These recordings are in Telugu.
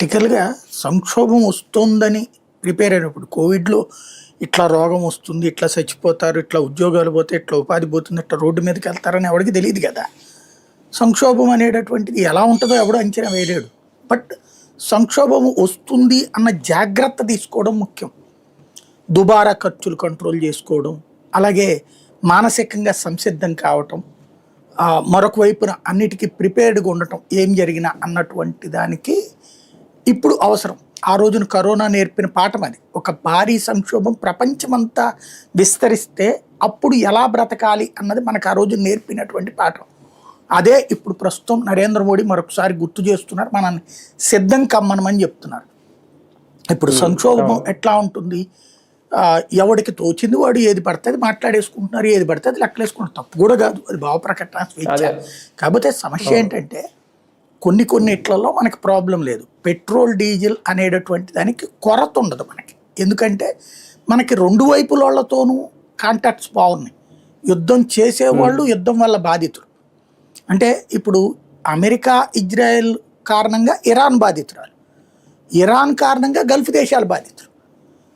ప్రాక్టికల్‌గా సంక్షోభం వస్తోందని ప్రిపేర్ అయినప్పుడు కోవిడ్‌లో ఇట్లా రోగం వస్తుంది, ఇట్లా చచ్చిపోతారు, ఇట్లా ఉద్యోగాలు పోతాయి, ఇట్లా ఉపాధి పోతుంది, ఇట్లా రోడ్డు మీదకెళ్తారని ఎవడికి తెలీదు గదా! సంక్షోభం అనేటటువంటిది ఎలా ఉంటదో ఎవడు అంచనా వేయలేడు. బట్ సంక్షోభం వస్తుంది అన్న జాగ్రత్త తీసుకోవడం ముఖ్యం. దుబారా ఖర్చులు కంట్రోల్ చేసుకోవడం, అలాగే మానసికంగా సంసిద్ధం కావటం, మరొక వైపున అన్నిటికీ ప్రిపేర్డ్‌గా ఉండటం ఏం జరిగినా అన్నటువంటి దానికి ఇప్పుడు అవసరం. ఆ రోజున కరోనా నేర్పిన పాఠం అది. ఒక భారీ సంక్షోభం ప్రపంచమంతా విస్తరిస్తే అప్పుడు ఎలా బ్రతకాలి అన్నది మనకు ఆ రోజు నేర్పినటువంటి పాఠం. అదే ఇప్పుడు ప్రస్తుతం నరేంద్ర మోడీ మరొకసారి గుర్తు చేస్తున్నారు. మనల్ని సిద్ధం కమ్మనమని చెప్తున్నారు. ఇప్పుడు సంక్షోభం ఎట్లా ఉంటుంది? ఎవడికి తోచింది వాడు ఏది పడితే అది మాట్లాడేసుకుంటున్నారు, ఏది పడితే అది లెక్కలేసుకుంటారు. తప్పు కూడా కాదు, అది భావ ప్రకటన స్వేచ్ఛ. కాకపోతే సమస్య ఏంటంటే కొన్ని ఇట్లలో మనకి ప్రాబ్లం లేదు. పెట్రోల్ డీజిల్ అనేటటువంటి దానికి కొరత ఉండదు మనకి. ఎందుకంటే మనకి రెండు వైపులతోనూ కాంటాక్ట్స్ బాగున్నాయి. యుద్ధం చేసేవాళ్ళు యుద్ధం వల్ల బాధితులు. అంటే ఇప్పుడు అమెరికా ఇజ్రాయెల్ కారణంగా ఇరాన్ బాధితురాలు, ఇరాన్ కారణంగా గల్ఫ్ దేశాలు బాధితులు.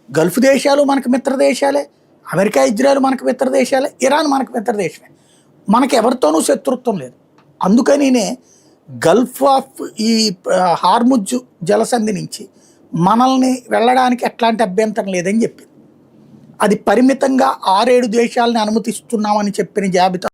గల్ఫ్ దేశాలు మనకు మిత్ర దేశాలే, అమెరికా ఇజ్రాయెల్ మనకు మిత్ర దేశాలే, ఇరాన్ మనకు మిత్ర దేశమే. మనకి ఎవరితోనూ శత్రుత్వం లేదు. అందుకనినే గల్ఫ్ ఆఫ్ ఈ హార్ముజ్ జలసంధి నుంచి మనల్ని వెళ్ళడానికి ఎట్లాంటి అభ్యంతరం లేదని చెప్పింది. అది పరిమితంగా 6-7 దేశాలని అనుమతిస్తున్నామని చెప్పిన జాబితా